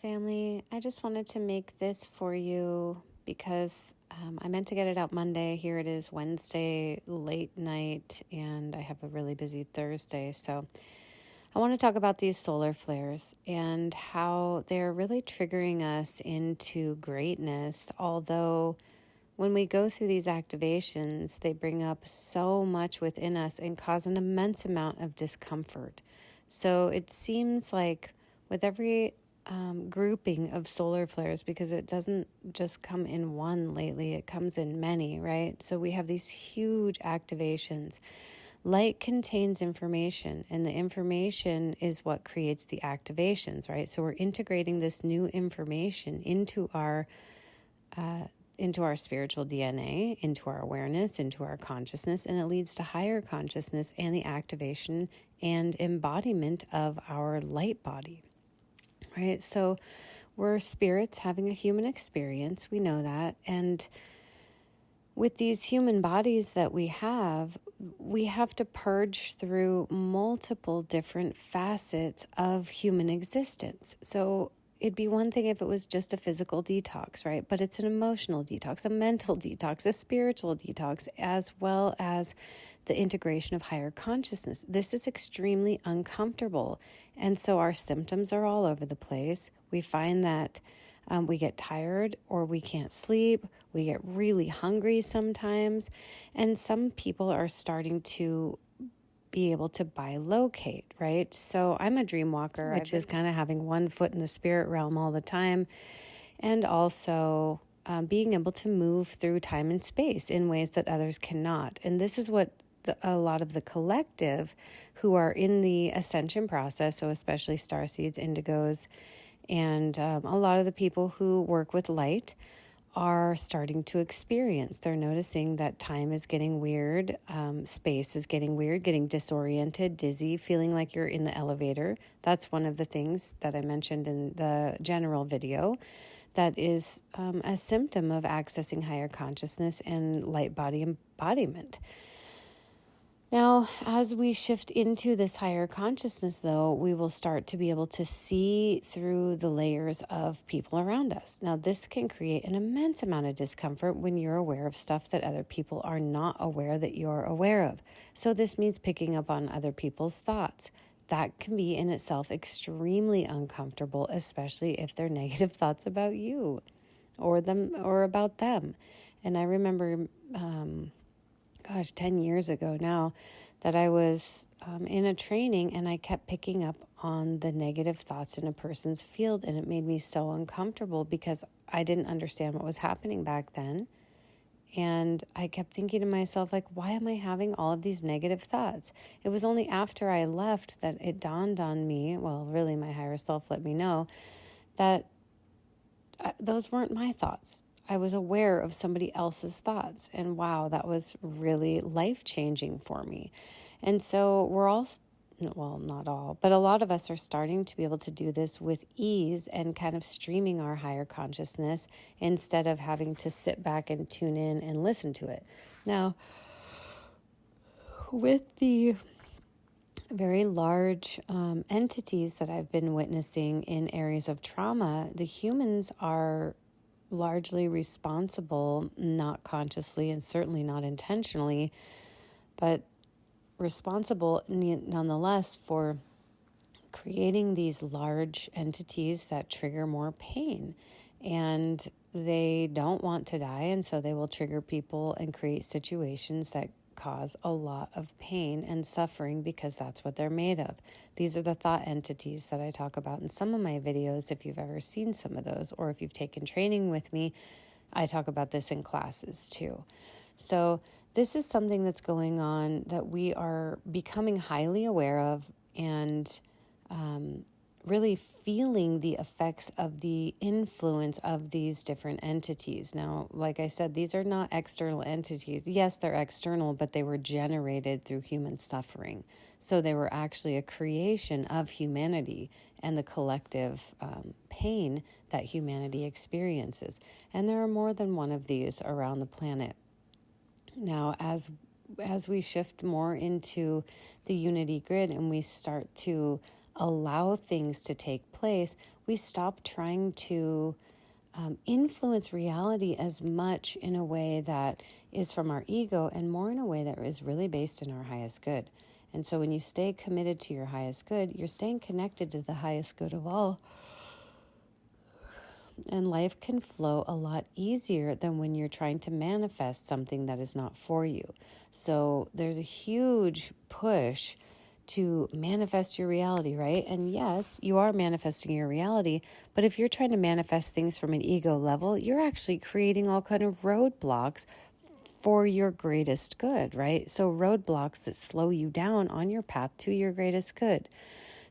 family. I just wanted to make this for you because I meant to get it out Monday. Here it is Wednesday, late night, and I have a really busy Thursday. So I want to talk about these solar flares and how they're really triggering us into greatness. Although when we go through these activations, they bring up so much within us and cause an immense amount of discomfort. So it seems like with every grouping of solar flares, because it doesn't just come in one lately, it comes in many, right? So we have these huge activations. Light contains information, and the information is what creates the activations, right? So we're integrating this new information into our spiritual DNA, into our awareness, into our consciousness, and it leads to higher consciousness and the activation and embodiment of our light body. Right? So we're spirits having a human experience. We know that. And with these human bodies that we have to purge through multiple different facets of human existence. So it'd be one thing if it was just a physical detox, right? But it's an emotional detox, a mental detox, a spiritual detox, as well as the integration of higher consciousness. This is extremely uncomfortable. And so our symptoms are all over the place. We find that we get tired or we can't sleep. We get really hungry sometimes. And some people are starting to be able to bilocate, right? So I'm a dream walker, which is kind of having one foot in the spirit realm all the time, and also being able to move through time and space in ways that others cannot. And this is what a lot of the collective who are in the ascension process, so especially starseeds, indigos, and a lot of the people who work with light are starting to experience. They're noticing that time is getting weird, space is getting weird, getting disoriented, dizzy, feeling like you're in the elevator. That's one of the things that I mentioned in the general video that is a symptom of accessing higher consciousness and light body embodiment. Now, as we shift into this higher consciousness, though, we will start to be able to see through the layers of people around us. Now, this can create an immense amount of discomfort when you're aware of stuff that other people are not aware that you're aware of. So this means picking up on other people's thoughts. That can be in itself extremely uncomfortable, especially if they're negative thoughts about you or them or about them. And I remember 10 years ago now, that I was in a training and I kept picking up on the negative thoughts in a person's field, and it made me so uncomfortable because I didn't understand what was happening back then. And I kept thinking to myself, like, why am I having all of these negative thoughts? It was only after I left that it dawned on me, well, really my higher self let me know, that those weren't my thoughts. I was aware of somebody else's thoughts, and wow, that was really life-changing for me. And so we're all, well, not all, but a lot of us are starting to be able to do this with ease and kind of streaming our higher consciousness instead of having to sit back and tune in and listen to it. Now, with the very large entities that I've been witnessing in areas of trauma, the humans are largely responsible, not consciously and certainly not intentionally, but responsible nonetheless for creating these large entities that trigger more pain. And they don't want to die, and so they will trigger people and create situations that cause a lot of pain and suffering because that's what they're made of. These are the thought entities that I talk about in some of my videos. If you've ever seen some of those, or if you've taken training with me, I talk about this in classes too. So this is something that's going on that we are becoming highly aware of, and really feeling the effects of the influence of these different entities. Now, like I said, these are not external entities. Yes, they're external, but they were generated through human suffering. So they were actually a creation of humanity and the collective pain that humanity experiences. And there are more than one of these around the planet. Now, as we shift more into the unity grid and we start to allow things to take place, we stop trying to influence reality as much in a way that is from our ego and more in a way that is really based in our highest good. And so when you stay committed to your highest good, you're staying connected to the highest good of all. And life can flow a lot easier than when you're trying to manifest something that is not for you. So there's a huge push to manifest your reality, right? And yes, you are manifesting your reality, but if you're trying to manifest things from an ego level, you're actually creating all kind of roadblocks for your greatest good, right? So roadblocks that slow you down on your path to your greatest good.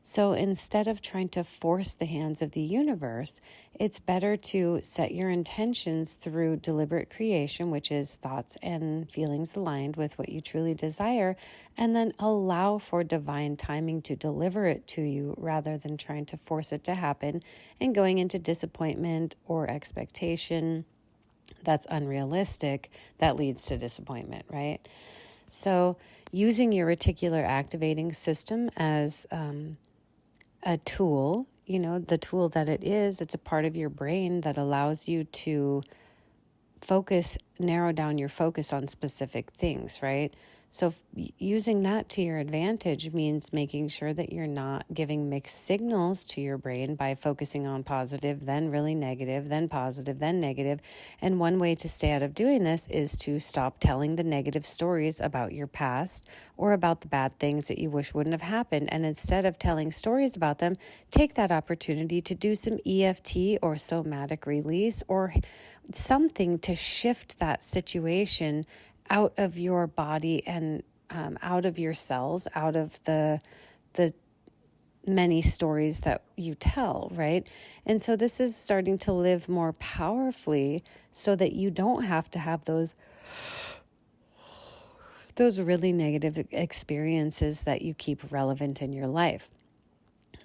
So instead of trying to force the hands of the universe, it's better to set your intentions through deliberate creation, which is thoughts and feelings aligned with what you truly desire, and then allow for divine timing to deliver it to you rather than trying to force it to happen and going into disappointment or expectation that's unrealistic that leads to disappointment, right? So using your reticular activating system as a tool, the tool that it is, it's a part of your brain that allows you to narrow down your focus on specific things, right? So using that to your advantage means making sure that you're not giving mixed signals to your brain by focusing on positive, then really negative, then positive, then negative. And one way to stay out of doing this is to stop telling the negative stories about your past or about the bad things that you wish wouldn't have happened. And instead of telling stories about them, take that opportunity to do some EFT or somatic release or something to shift that situation out of your body and out of your cells, out of the many stories that you tell, right? And so this is starting to live more powerfully so that you don't have to have those really negative experiences that you keep relevant in your life.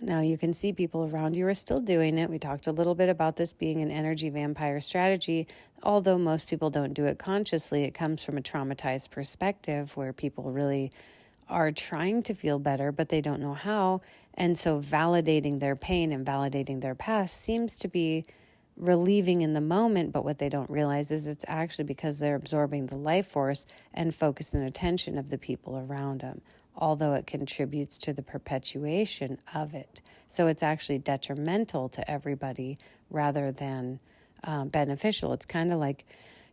Now, you can see people around you are still doing it. We talked a little bit about this being an energy vampire strategy. Although most people don't do it consciously, it comes from a traumatized perspective where people really are trying to feel better, but they don't know how. And so validating their pain and validating their past seems to be relieving in the moment, but what they don't realize is it's actually because they're absorbing the life force and focus and attention of the people around them, although it contributes to the perpetuation of it. So it's actually detrimental to everybody rather than beneficial. It's kind of like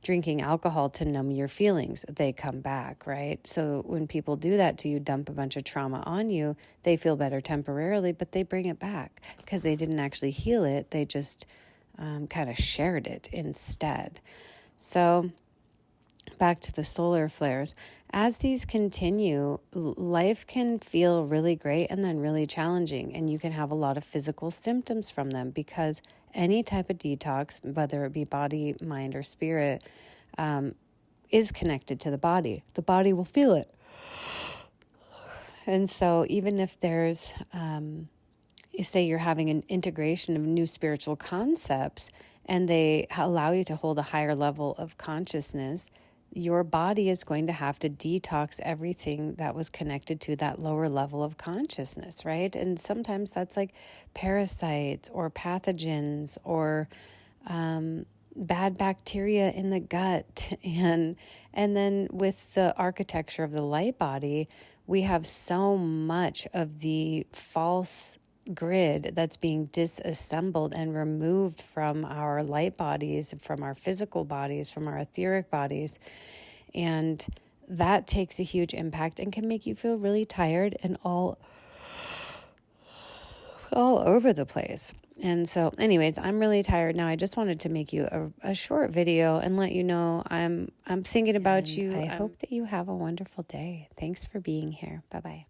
drinking alcohol to numb your feelings. They come back, right? So when people do that to you, dump a bunch of trauma on you, they feel better temporarily, but they bring it back because they didn't actually heal it. They just kind of shared it instead. So back to the solar flares. As these continue, life can feel really great and then really challenging, and you can have a lot of physical symptoms from them because any type of detox, whether it be body, mind, or spirit, is connected to the body. The body will feel it. And so even if there's, you say you're having an integration of new spiritual concepts and they allow you to hold a higher level of consciousness, your body is going to have to detox everything that was connected to that lower level of consciousness, right? And sometimes that's like parasites or pathogens or bad bacteria in the gut. And then with the architecture of the light body, we have so much of the false grid that's being disassembled and removed from our light bodies, from our physical bodies, from our etheric bodies. And that takes a huge impact and can make you feel really tired and all over the place. And so anyways, I'm really tired now. I just wanted to make you a short video and let you know I'm thinking about you. I hope that you have a wonderful day. Thanks for being here. Bye-bye.